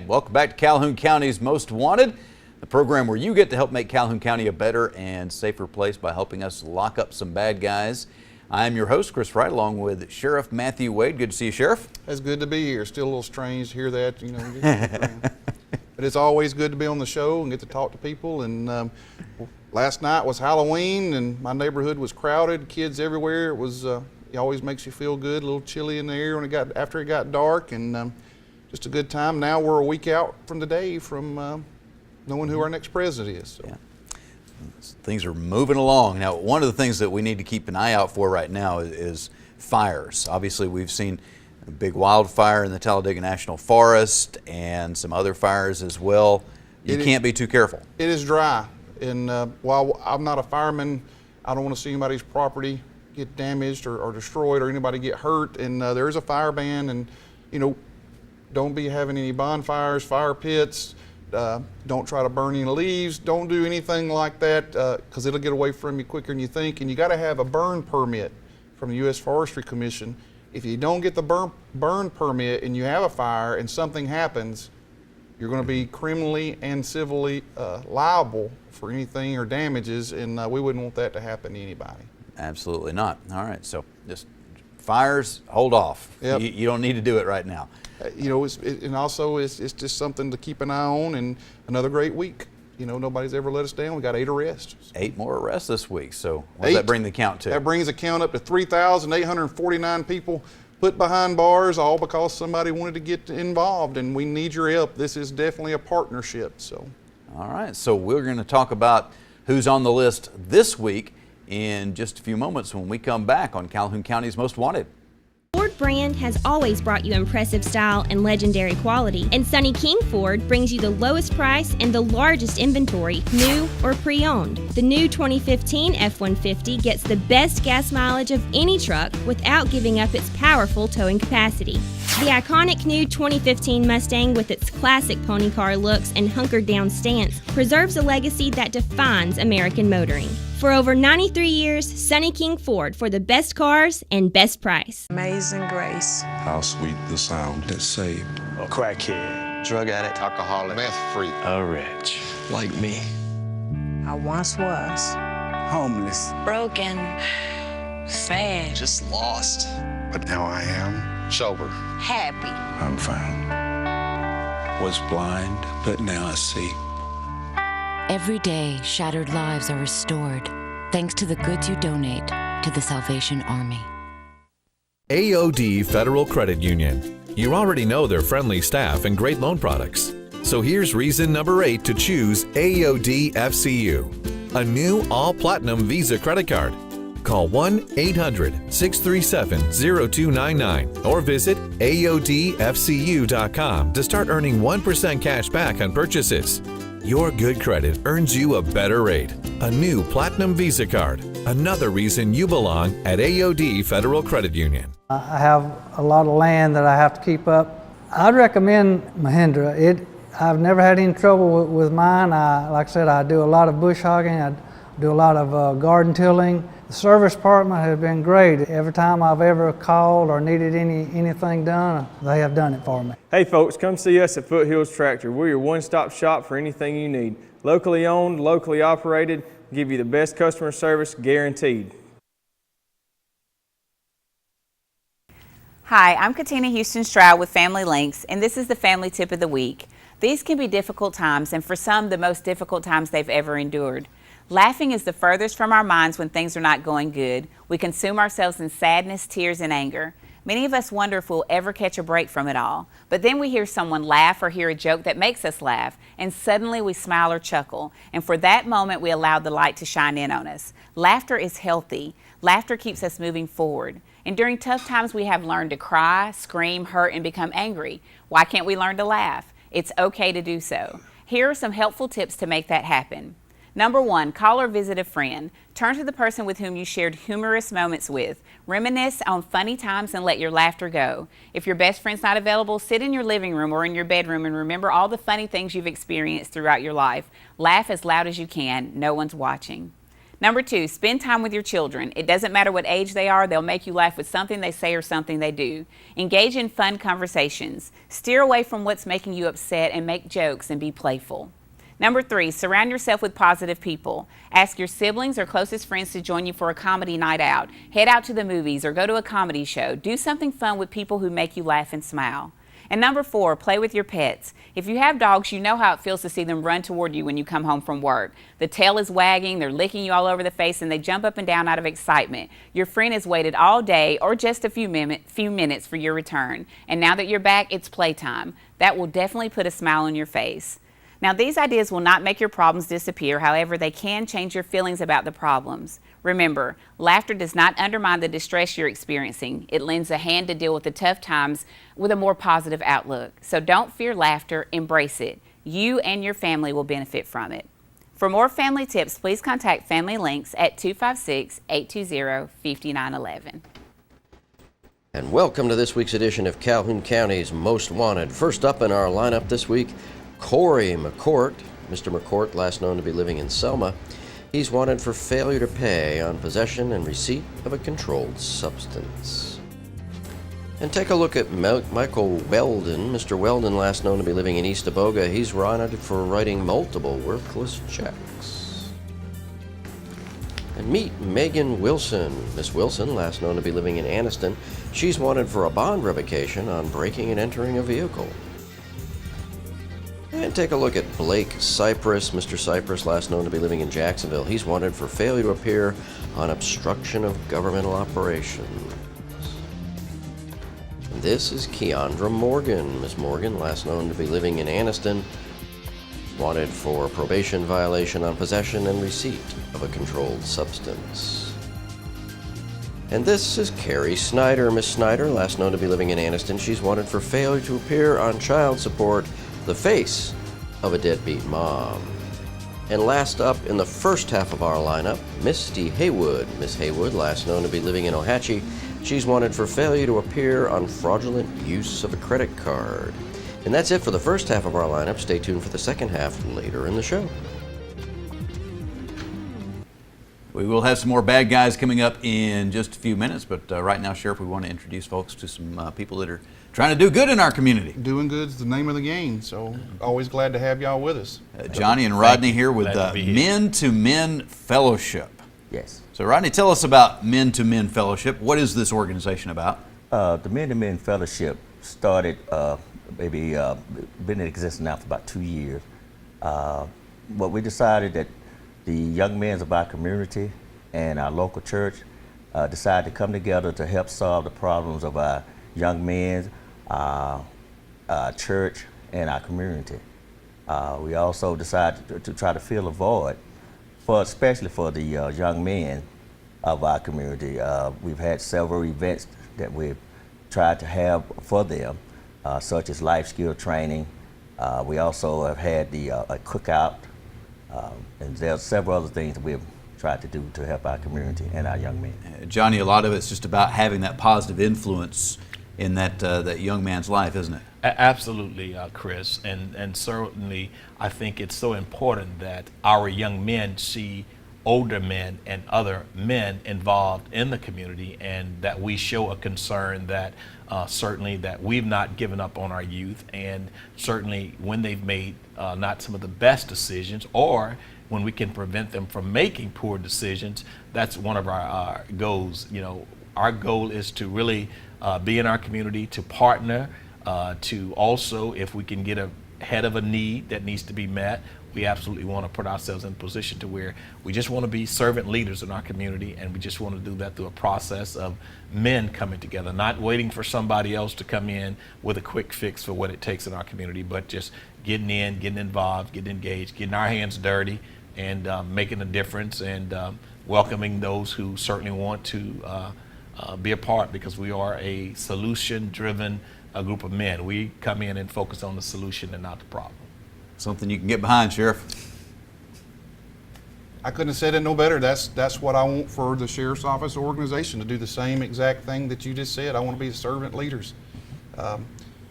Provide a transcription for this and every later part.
right, welcome back to Calhoun County's Most Wanted, the program where you get to help make Calhoun County a better and safer place by helping us lock up some bad guys. I'm your host, Chris Wright, along with Sheriff Matthew Wade. Good to see you, Sheriff. It's good to be here. Still a little strange to hear that, you know. But it's always good to be on the show and get to talk to people. And last night was Halloween, and my neighborhood was crowded, kids everywhere. It was. It always makes you feel good. A little chilly in the air when after it got dark, and just a good time. Now we're a week out from today from knowing who our next president is. So. Yeah. Things are moving along. Now, one of the things that we need to keep an eye out for right now is fires. Obviously, we've seen a big wildfire in the Talladega National Forest and some other fires as well. You can't be too careful. It is dry, and while I'm not a fireman, I don't want to see anybody's property get damaged or destroyed or anybody get hurt. And there is a fire ban, and you know, don't be having any bonfires, fire pits. Don't try to burn any leaves. Don't do anything like that because it'll get away from you quicker than you think. And you got to have a burn permit from the U.S. Forestry Commission. If you don't get the burn permit and you have a fire and something happens, you're going to be criminally and civilly liable for anything or damages, and we wouldn't want that to happen to anybody. Absolutely not. All right, so just fires, hold off. Yep. You don't need to do it right now. You know, and also it's just something to keep an eye on, and another great week. You know, nobody's ever let us down. We got 8 arrests. 8 more arrests this week. So what does that bring the count to? That brings the count up to 3,849 people put behind bars, all because somebody wanted to get involved, and we need your help. This is definitely a partnership. So. All right, so we're going to talk about who's on the list this week in just a few moments when we come back on Calhoun County's Most Wanted. Ford brand has always brought you impressive style and legendary quality, and Sonny King Ford brings you the lowest price and the largest inventory, new or pre-owned. The new 2015 F-150 gets the best gas mileage of any truck without giving up its powerful towing capacity. The iconic new 2015 Mustang, with its classic pony car looks and hunkered down stance, preserves a legacy that defines American motoring. For over 93 years, Sonny King Ford, for the best cars and best price. Amazing grace. How sweet the sound that saved a crackhead, drug addict, alcoholic, meth freak, a wretch like me. I once was homeless, broken, sad, just lost. but now I am Sober, happy. I'm found. Was blind, but now I see. Every day, shattered lives are restored thanks to the goods you donate to the Salvation Army. AOD Federal Credit Union. You already know their friendly staff and great loan products. So here's reason number 8 to choose AOD FCU, a new all-platinum Visa credit card. Call 1-800-637-0299 or visit AODFCU.com to start earning 1% cash back on purchases. Your good credit earns you a better rate. A new Platinum Visa card. Another reason you belong at AOD Federal Credit Union. I have a lot of land that I have to keep up. I'd recommend Mahindra. I've never had any trouble with mine. Like I said, I do a lot of bush hogging. I do a lot of garden tilling. The service department has been great. Every time I've ever called or needed anything done, they have done it for me. Hey folks, come see us at Foothills Tractor. We're your one-stop shop for anything you need. Locally owned, locally operated, give you the best customer service guaranteed. Hi, I'm Katina Houston Stroud with Family Links, and this is the Family Tip of the Week. These can be difficult times, and for some, the most difficult times they've ever endured. Laughing is the furthest from our minds when things are not going good. We consume ourselves in sadness, tears, and anger. Many of us wonder if we'll ever catch a break from it all. But then we hear someone laugh or hear a joke that makes us laugh, and suddenly we smile or chuckle. And for that moment, we allow the light to shine in on us. Laughter is healthy. Laughter keeps us moving forward. And during tough times, we have learned to cry, scream, hurt, and become angry. Why can't we learn to laugh? It's okay to do so. Here are some helpful tips to make that happen. Number 1, call or visit a friend. Turn to the person with whom you shared humorous moments with. Reminisce on funny times and let your laughter go. If your best friend's not available, sit in your living room or in your bedroom and remember all the funny things you've experienced throughout your life. Laugh as loud as you can. No one's watching. Number 2, spend time with your children. It doesn't matter what age they are, they'll make you laugh with something they say or something they do. Engage in fun conversations. Steer away from what's making you upset and make jokes and be playful. Number 3, surround yourself with positive people. Ask your siblings or closest friends to join you for a comedy night out. Head out to the movies or go to a comedy show. Do something fun with people who make you laugh and smile. And number 4, play with your pets. If you have dogs, you know how it feels to see them run toward you when you come home from work. The tail is wagging, they're licking you all over the face, and they jump up and down out of excitement. Your friend has waited all day or just a few minutes for your return. And now that you're back, it's playtime. That will definitely put a smile on your face. Now, these ideas will not make your problems disappear. However, they can change your feelings about the problems. Remember, laughter does not undermine the distress you're experiencing. It lends a hand to deal with the tough times with a more positive outlook. So don't fear laughter, embrace it. You and your family will benefit from it. For more family tips, please contact Family Links at 256-820-5911. And welcome to this week's edition of Calhoun County's Most Wanted. First up in our lineup this week, Corey McCourt. Mr. McCourt, last known to be living in Selma. He's wanted for failure to pay on possession and receipt of a controlled substance. And take a look at Michael Weldon. Mr. Weldon, last known to be living in East Aboga. He's wanted for writing multiple worthless checks. And meet Megan Wilson. Miss Wilson, last known to be living in Anniston. She's wanted for a bond revocation on breaking and entering a vehicle. And take a look at Blake Cypress. Mr. Cypress, last known to be living in Jacksonville. He's wanted for failure to appear on obstruction of governmental operations. And this is Keandra Morgan. Miss Morgan, last known to be living in Anniston, wanted for probation violation on possession and receipt of a controlled substance. And this is Carrie Snyder. Miss Snyder, last known to be living in Anniston, she's wanted for failure to appear on child support, the face of a deadbeat mom. And last up in the first half of our lineup, Misty Haywood. Miss Haywood, last known to be living in Ohatchee, she's wanted for failure to appear on fraudulent use of a credit card. And that's it for the first half of our lineup. Stay tuned for the second half later in the show. We will have some more bad guys coming up in just a few minutes, but right now, Sheriff, we want to introduce folks to some people that are trying to do good in our community. Doing good's the name of the game, so always glad to have y'all with us. Johnny and Rodney here with Men to Men Fellowship. Yes. So Rodney, tell us about Men to Men Fellowship. What is this organization about? The Men to Men Fellowship started been in existence now for about 2 years. But we decided that the young men of our community and our local church decided to come together to help solve the problems of our young men, our church, and our community. We also decided to try to fill a void, especially for the young men of our community. We've had several events that we've tried to have for them, such as life skill training. We also have had a cookout, and there's several other things that we've tried to do to help our community and our young men. Johnny, a lot of it's just about having that positive influence in that young man's life, isn't it? Absolutely, Chris, and certainly I think it's so important that our young men see older men and other men involved in the community, and that we show a concern that certainly that we've not given up on our youth, and certainly when they've made not some of the best decisions, or when we can prevent them from making poor decisions. That's one of our goals. You know, our goal is to really be in our community, to partner, to also, if we can get ahead of a need that needs to be met, we absolutely want to put ourselves in a position to where we just want to be servant leaders in our community, and we just want to do that through a process of men coming together, not waiting for somebody else to come in with a quick fix for what it takes in our community, but just getting in, getting involved, getting engaged, getting our hands dirty, and making a difference, and welcoming those who certainly want to be a part, because we are a solution-driven group of men. We come in and focus on the solution and not the problem. Something you can get behind, Sheriff. I couldn't have said it no better. That's what I want for the Sheriff's Office organization, to do the same exact thing that you just said. I want to be the servant leaders.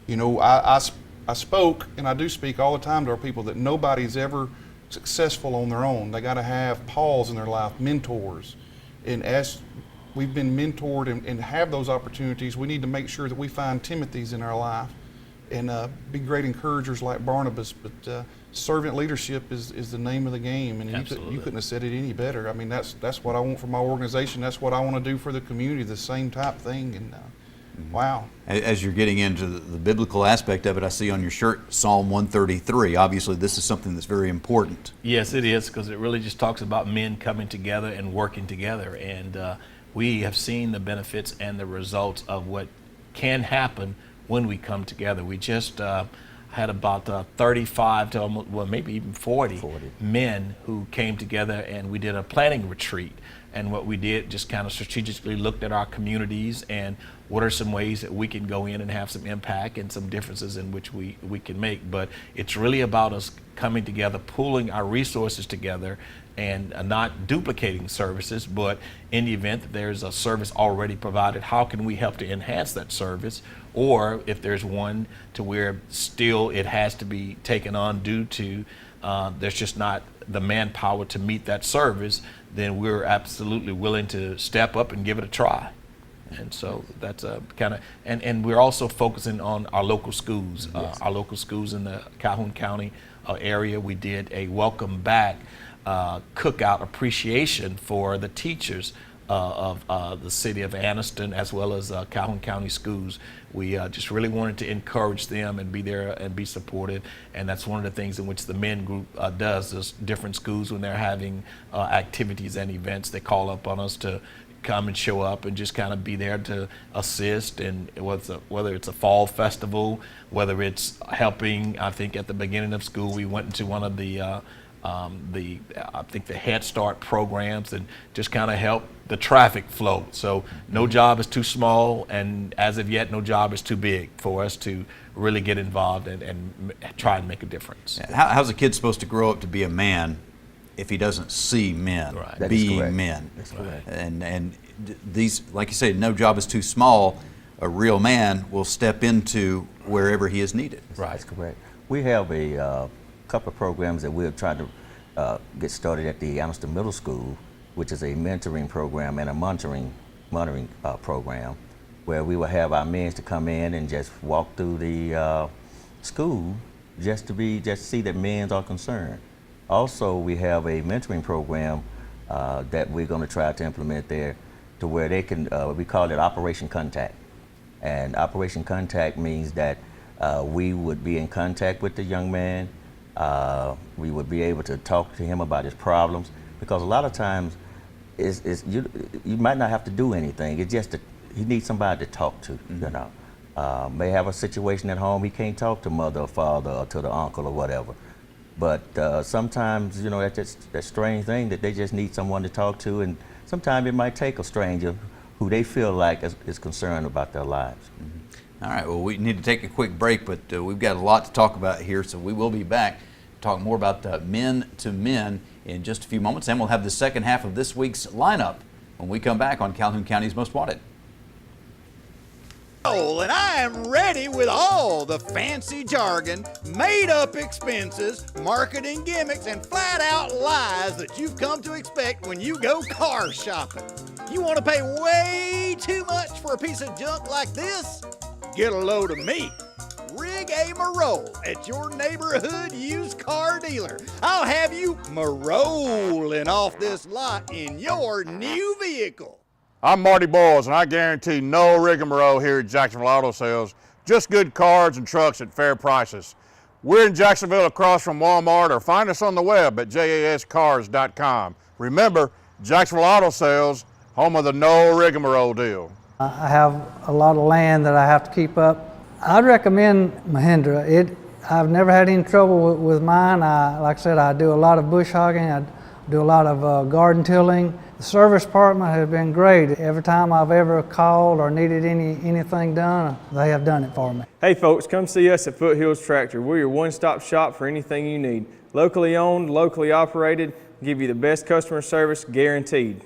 You know, I spoke, and I do speak all the time to our people, that nobody's ever successful on their own. They got to have Pauls in their life, mentors. And as we've been mentored and have those opportunities, we need to make sure that we find Timothys in our life and be great encouragers like Barnabas. But servant leadership is the name of the game, and you couldn't have said it any better. I mean, that's what I want for my organization. That's what I want to do for the community, the same type thing. And wow. As you're getting into the biblical aspect of it, I see on your shirt Psalm 133. Obviously, this is something that's very important. Yes, it is, because it really just talks about men coming together and working together. And we have seen the benefits and the results of what can happen when we come together. We just had about 35 to almost, well, maybe even 40 men who came together, and we did a planning retreat. And what we did, just kind of strategically looked at our communities and what are some ways that we can go in and have some impact and some differences in which we can make. But it's really about us coming together, pooling our resources together, and not duplicating services, but in the event that there's a service already provided, how can we help to enhance that service? Or if there's one to where still it has to be taken on due to there's just not the manpower to meet that service, then we're absolutely willing to step up and give it a try. And so that's a kind of, and we're also focusing on our local schools. Our local schools in the Calhoun County area. We did a welcome back cookout appreciation for the teachers of the city of Anniston, as well as Calhoun County schools. We just really wanted to encourage them and be there and be supportive, and that's one of the things in which the men group does. There's different schools, when they're having activities and events, they call up on us to come and show up and just kind of be there to assist. And whether it's a fall festival, whether it's helping, I think at the beginning of school we went into one of the I think the Head Start programs and just kind of help the traffic flow. So no job is too small, and as of yet, no job is too big for us to really get involved and try and make a difference. How's a kid supposed to grow up to be a man if he doesn't see men being men? That's correct. And these, like you say, no job is too small. A real man will step into wherever he is needed. That's correct. We have a couple of programs that we're trying to get started at the Anniston Middle School, which is a mentoring program and a monitoring program, where we will have our men to come in and just walk through the school just to see that men are concerned. Also, we have a mentoring program that we're going to try to implement there, to where they can, we call it Operation Contact. And Operation Contact means that we would be in contact with the young man. We would be able to talk to him about his problems, because a lot of times you might not have to do anything. It's just that he needs somebody to talk to. You know, may have a situation at home he can't talk to mother or father or to the uncle or whatever. But sometimes, you know, that's just that strange thing that they just need someone to talk to, and sometimes it might take a stranger who they feel like is concerned about their lives. All right, well, we need to take a quick break, but we've got a lot to talk about here, so we will be back to talk more about Men to Men in just a few moments, and we'll have the second half of this week's lineup when we come back on Calhoun County's Most Wanted. And I am ready with all the fancy jargon, made-up expenses, marketing gimmicks, and flat-out lies that you've come to expect when you go car shopping. You want to pay way too much for a piece of junk like this? Get a load of me, Rig A. Moreau, at your neighborhood used car dealer. I'll have you marolling off this lot in your new vehicle. I'm Marty Boyles, and I guarantee no rigmarole here at Jacksonville Auto Sales. Just good cars and trucks at fair prices. We're in Jacksonville across from Walmart, or find us on the web at jascars.com. Remember, Jacksonville Auto Sales, home of the no rigmarole deal. I have a lot of land that I have to keep up. I'd recommend Mahindra. I've never had any trouble with mine. Like I said, I do a lot of bush hogging. I do a lot of garden tilling. The service department has been great. Every time I've ever called or needed anything done, they have done it for me. Hey folks, come see us at Foothills Tractor. We're your one-stop shop for anything you need. Locally owned, locally operated, give you the best customer service guaranteed.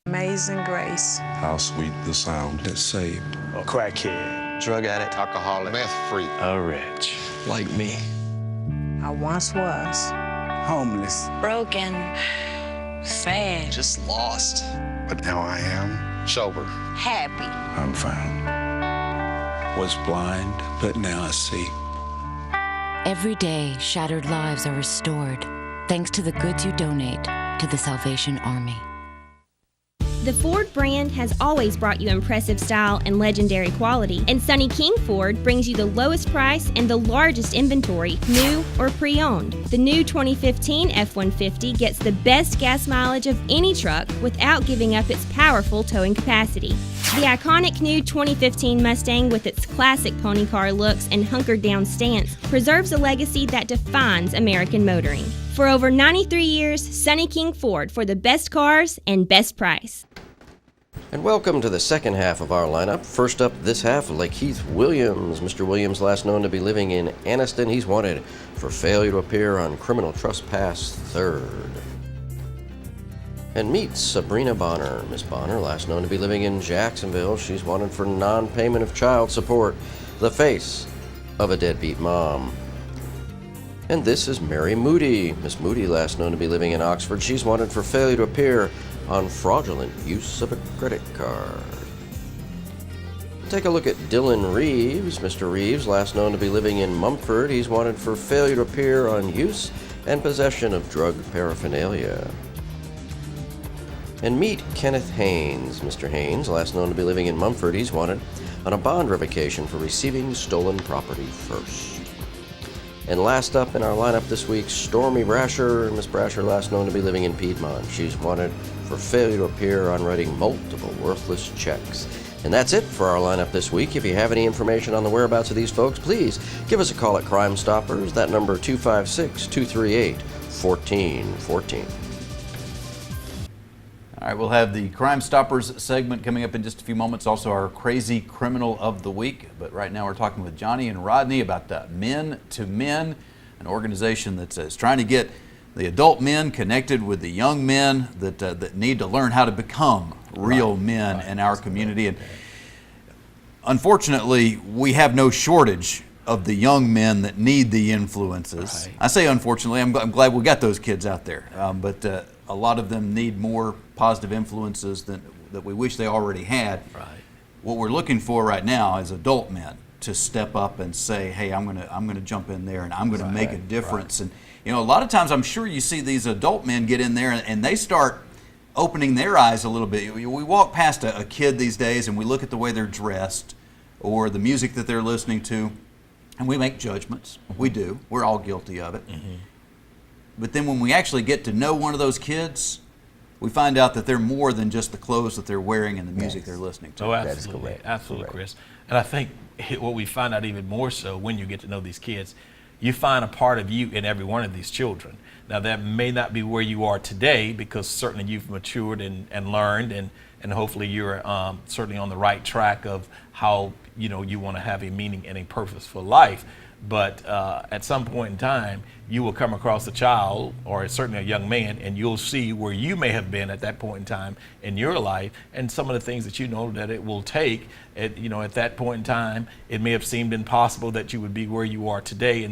Amazing grace. How sweet the sound that saved A crackhead, Drug addict, alcoholic, meth freak, a wretch like me. I once was. Homeless. Broken. Sad. Just lost. But now I am sober. Happy. I'm found. Was blind, but now I see. Every day, shattered lives are restored thanks to the goods you donate to the Salvation Army. The Ford brand has always brought you impressive style and legendary quality, and Sonny King Ford brings you the lowest price and the largest inventory, new or pre-owned. The new 2015 F-150 gets the best gas mileage of any truck without giving up its powerful towing capacity. The iconic new 2015 Mustang, with its classic pony car looks and hunkered down stance, preserves a legacy that defines American motoring. For over 93 years, Sonny King Ford, for the best cars and best price. And welcome to the second half of our lineup. First up this half, Lakeith Williams. Mr. Williams, last known to be living in Anniston. He's wanted for failure to appear on criminal trespass third. And meet Sabrina Bonner. Miss Bonner, last known to be living in Jacksonville. She's wanted for non-payment of child support, the face of a deadbeat mom. And this is Mary Moody. Miss Moody, last known to be living in Oxford. She's wanted for failure to appear on fraudulent use of a credit card. Take a look at Dylan Reeves. Mr. Reeves, last known to be living in Mumford. He's wanted for failure to appear on use and possession of drug paraphernalia. And meet Kenneth Haynes. Mr. Haynes, last known to be living in Mumford. He's wanted on a bond revocation for receiving stolen property first. And last up in our lineup this week, Stormy Brasher. Miss Brasher, last known to be living in Piedmont. She's wanted for failure to appear on writing multiple worthless checks. And that's it for our lineup this week. If you have any information on the whereabouts of these folks, please give us a call at Crime Stoppers. That number 256-238-1414. All right, we'll have the Crime Stoppers segment coming up in just a few moments. Also, our Crazy Criminal of the Week. But right now, we're talking with Johnny and Rodney about Men to Men, an organization that's trying to get the adult men connected with the young men that need to learn how to become real men in our community. And unfortunately, we have no shortage of the young men that need the influences. I say unfortunately, I'm glad we got those kids out there, but a lot of them need more positive influences that we wish they already had. What we're looking for right now is adult men to step up and say, hey, I'm gonna jump in there and I'm gonna make a difference. And you know, a lot of times I'm sure you see these adult men get in there and they start opening their eyes a little bit. We walk past a kid these days and we look at the way they're dressed or the music that they're listening to, and we make judgments. We do. We're all guilty of it. But then when we actually get to know one of those kids, we find out that they're more than just the clothes that they're wearing and the music they're listening to. Oh, absolutely. Absolutely, Chris. And I think what we find out even more so when you get to know these kids, you find a part of you in every one of these children. Now, that may not be where you are today, because certainly you've matured and learned, and hopefully you're certainly on the right track of how you want to have a meaning and a purposeful life. But at some point in time, you will come across a child, or certainly a young man, and you'll see where you may have been at that point in time in your life, and some of the things that you know that it will take. At that point in time, it may have seemed impossible that you would be where you are today,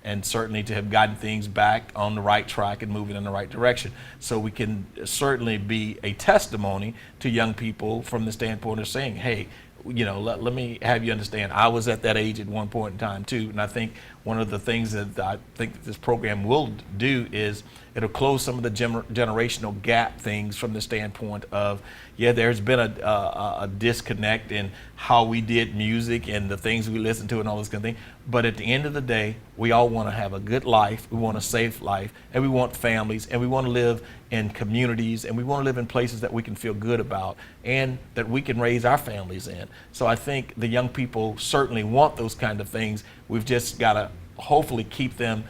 and certainly to have gotten things back on the right track and moving in the right direction. So we can certainly be a testimony to young people from the standpoint of saying, hey, let me have you understand, I was at that age at one point in time too. And I think one of the things that I think that this program will do is it'll close some of the generational gap things from the standpoint of, there's been a disconnect in how we did music and the things we listen to and all this kind of thing. But at the end of the day, we all want to have a good life, we want a safe life, and we want families, and we want to live in communities, and we want to live in places that we can feel good about and that we can raise our families in. So I think the young people certainly want those kind of things. We've just got to hopefully keep them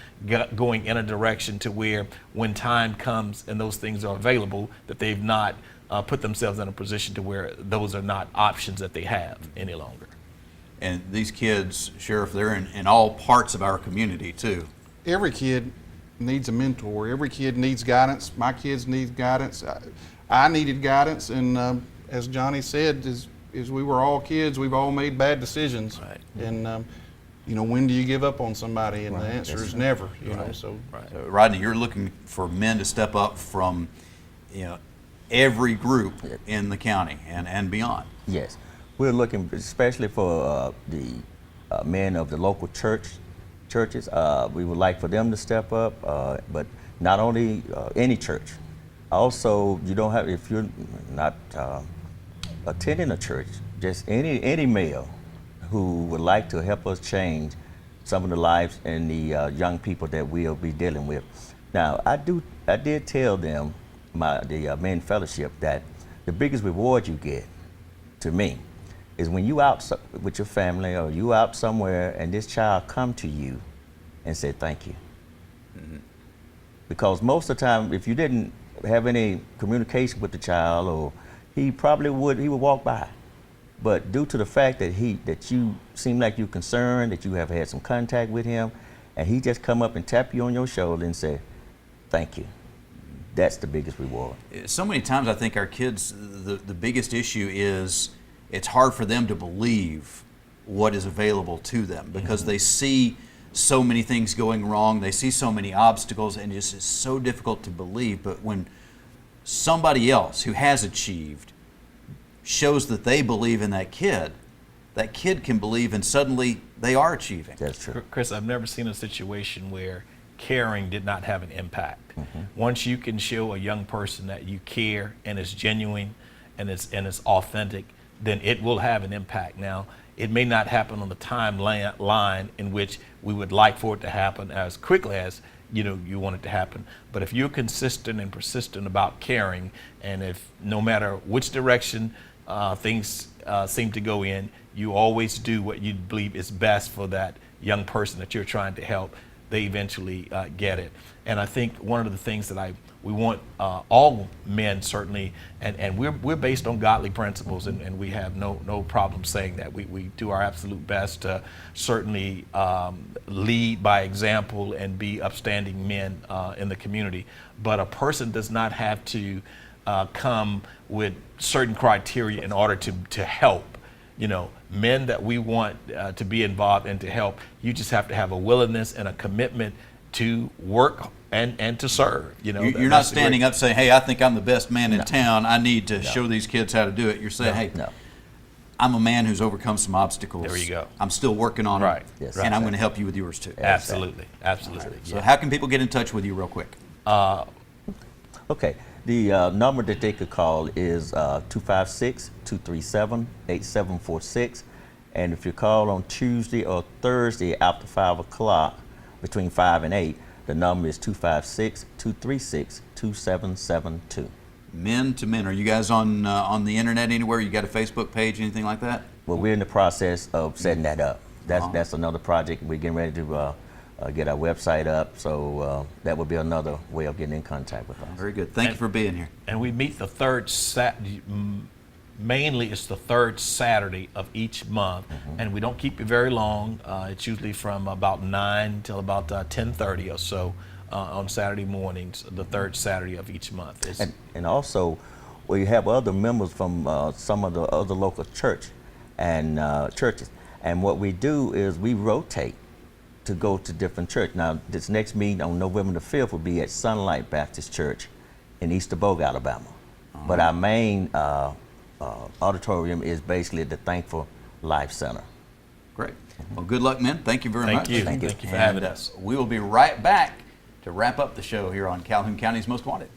going in a direction to where when time comes and those things are available, that they've not put themselves in a position to where those are not options that they have any longer. And these kids, Sheriff, they're in all parts of our community too. Every kid needs a mentor. Every kid needs guidance. My kids need guidance. I needed guidance, and as Johnny said, as we were all kids, we've all made bad decisions. And when do you give up on somebody? And the answer is never, you know, so. So, Rodney, you're looking for men to step up from, every group in the county and beyond. Yes, we're looking especially for the men of the local churches. We would like for them to step up, but not only any church. Also, you don't have, if you're not attending a church, just any male who would like to help us change some of the lives and the young people that we'll be dealing with. Now, I did tell them, the men fellowship, that the biggest reward you get, to me, is when you out with your family or you out somewhere and this child come to you and say thank you. Mm-hmm. Because most of the time, if you didn't have any communication with the child, or he would walk by. But due to the fact that you seem like you're concerned, that you have had some contact with him, and he just come up and tap you on your shoulder and say, thank you. That's the biggest reward. So many times I think our kids, the biggest issue is it's hard for them to believe what is available to them, because they see so many things going wrong, they see so many obstacles, and it's so difficult to believe. But when somebody else who has achieved shows that they believe in that kid can believe, and suddenly they are achieving. That's true. Chris, I've never seen a situation where caring did not have an impact. Once you can show a young person that you care and it's genuine and it's authentic, then it will have an impact. Now, it may not happen on the timeline in which we would like for it to happen as quickly as you want it to happen. But if you're consistent and persistent about caring, and if no matter which direction things seem to go in, you always do what you believe is best for that young person that you're trying to help, they eventually get it. And I think one of the things that we want all men, certainly, and we're based on godly principles, and we have no problem saying that. We do our absolute best to certainly lead by example and be upstanding men in the community. But a person does not have to come with certain criteria in order to help. Men that we want to be involved and to help, you just have to have a willingness and a commitment to work and to serve. You're not standing up saying, hey, I think I'm the best man in town, I need to show these kids how to do it. You're saying, hey, I'm a man who's overcome some obstacles. There you go. I'm still working on them, Yes. and I'm going to help you with yours too. Absolutely. Absolutely. Right. So how can people get in touch with you real quick? Okay. The number that they could call is 256-237-8746. And if you call on Tuesday or Thursday after 5 o'clock, between 5 and 8, the number is 256-236-2772. Men to men. Are you guys on the internet anywhere? You got a Facebook page, anything like that? Well, we're in the process of setting that up. That's another project. We're getting ready to get our website up, so that would be another way of getting in contact with us. Very good. Thank you for being here. And we meet the third mainly it's the third Saturday of each month, and we don't keep it very long. It's usually from about 9 till about 10:30 or so on Saturday mornings, the third Saturday of each month. And also, we have other members from some of the other local churches, and what we do is we rotate to go to different churches. Now, this next meeting on November the 5th will be at Sunlight Baptist Church in East Dubois, Alabama. But our main auditorium is basically the Thankful Life Center. Great. Well, good luck, men. Thank you very much. Thank you for having us. We will be right back to wrap up the show here on Calhoun County's Most Wanted.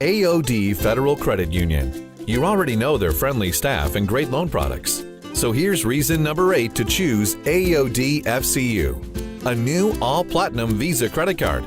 AOD Federal Credit Union. You already know their friendly staff and great loan products. So here's reason number 8 to choose AOD FCU, a new all-platinum Visa credit card.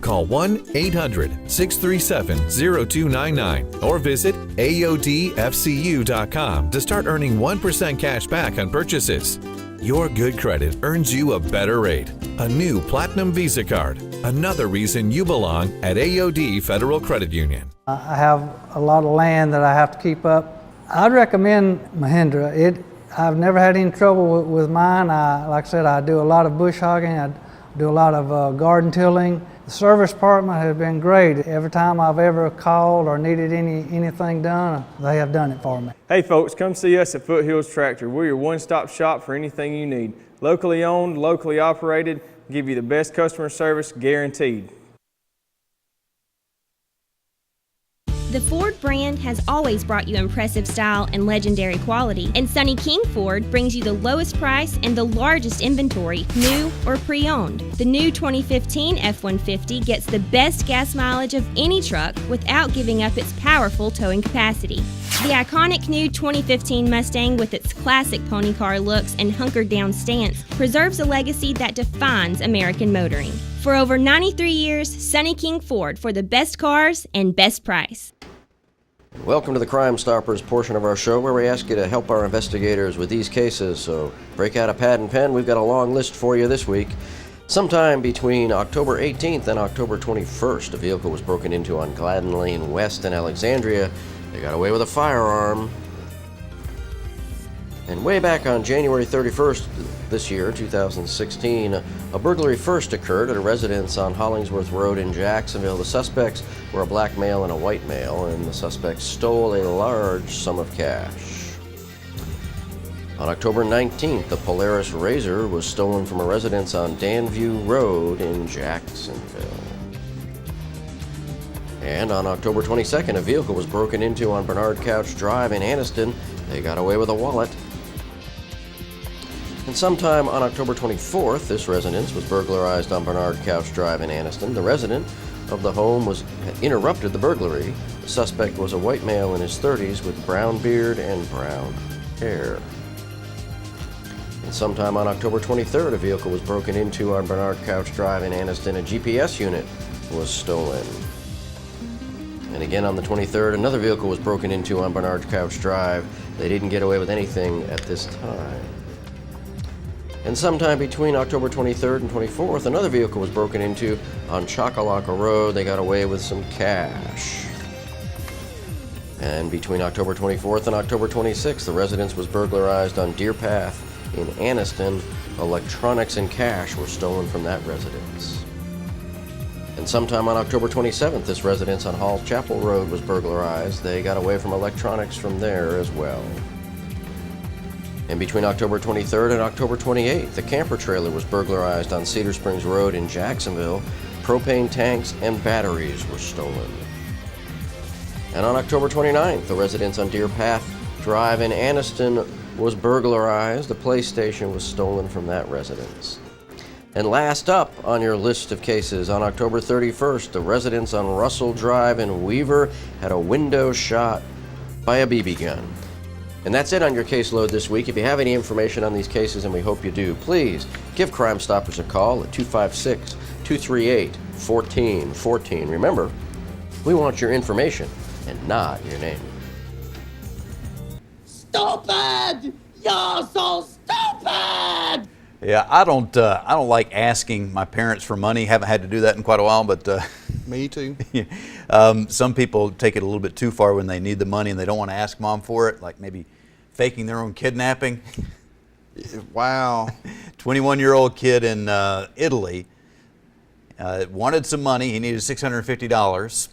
Call 1-800-637-0299 or visit AODFCU.com to start earning 1% cash back on purchases. Your good credit earns you a better rate. A new Platinum Visa card. Another reason you belong at AOD Federal Credit Union. I have a lot of land that I have to keep up. I'd recommend Mahindra. I've never had any trouble with mine. Like I said, I do a lot of bush hogging. I do a lot of garden tilling. The service department has been great. Every time I've ever called or needed anything done, they have done it for me. Hey folks, come see us at Foothills Tractor. We're your one-stop shop for anything you need. Locally owned, locally operated, give you the best customer service guaranteed. The Ford brand has always brought you impressive style and legendary quality, and Sonny King Ford brings you the lowest price and the largest inventory, new or pre-owned. The new 2015 F-150 gets the best gas mileage of any truck without giving up its powerful towing capacity. The iconic new 2015 Mustang, with its classic pony car looks and hunkered down stance, preserves a legacy that defines American motoring. For over 93 years, Sonny King Ford, for the best cars and best price. Welcome to the Crime Stoppers portion of our show, where we ask you to help our investigators with these cases. So break out a pad and pen. We've got a long list for you this week. Sometime between October 18th and October 21st, a vehicle was broken into on Gladden Lane West in Alexandria. They got away with a firearm. And way back on January 31st this year, 2016, a burglary first occurred at a residence on Hollingsworth Road in Jacksonville. The suspects were a black male and a white male, and the suspects stole a large sum of cash. On October 19th, the Polaris Razor was stolen from a residence on Danview Road in Jacksonville. And on October 22nd, a vehicle was broken into on Bernard Couch Drive in Anniston. They got away with a wallet. And sometime on October 24th, this residence was burglarized on Bernard Couch Drive in Anniston. The resident of the home interrupted the burglary. The suspect was a white male in his 30s with brown beard and brown hair. And sometime on October 23rd, a vehicle was broken into on Bernard Couch Drive in Anniston. A GPS unit was stolen. And again on the 23rd, another vehicle was broken into on Bernard Couch Drive. They didn't get away with anything at this time. And sometime between October 23rd and 24th, another vehicle was broken into on Chockalocka Road. They got away with some cash. And between October 24th and October 26th, the residence was burglarized on Deer Path in Anniston. Electronics and cash were stolen from that residence. And sometime on October 27th, this residence on Hall Chapel Road was burglarized. They got away from electronics from there as well. And between October 23rd and October 28th, the camper trailer was burglarized on Cedar Springs Road in Jacksonville. Propane tanks and batteries were stolen. And on October 29th, the residence on Deer Path Drive in Anniston was burglarized. The PlayStation was stolen from that residence. And last up on your list of cases, on October 31st, the residence on Russell Drive in Weaver had a window shot by a BB gun. And that's it on your caseload this week. If you have any information on these cases, and we hope you do, please give Crime Stoppers a call at 256-238-1414. Remember, we want your information and not your name. Stupid! You're so stupid! Yeah, I don't like asking my parents for money. Haven't had to do that in quite a while, but me too. Some people take it a little bit too far when they need the money and they don't want to ask mom for it, like maybe faking their own kidnapping. Wow. 21-year-old kid in Italy wanted some money. He needed $650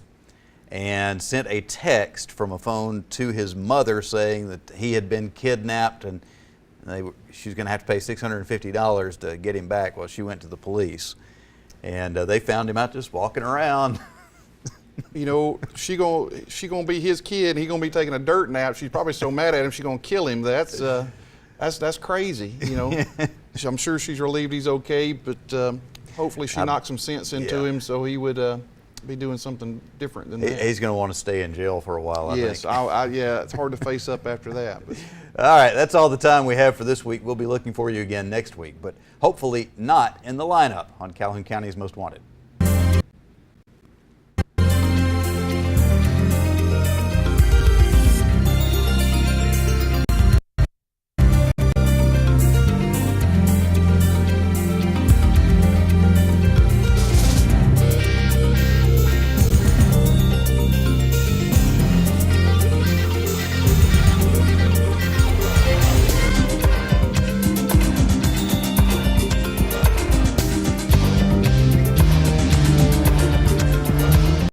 and sent a text from a phone to his mother saying that he had been kidnapped and she was going to have to pay $650 to get him back. Well, she went to the police, and they found him out just walking around. You know, she gonna be his kid. He gonna be taking a dirt nap. She's probably so mad at him she's gonna kill him. That's crazy. You know, I'm sure she's relieved he's okay, but hopefully she knocked some sense into him so he would be doing something different than that. He's going to want to stay in jail for a while, I think. Yeah, it's hard to face up after that. But. All right, that's all the time we have for this week. We'll be looking for you again next week, but hopefully not in the lineup on Calhoun County's Most Wanted.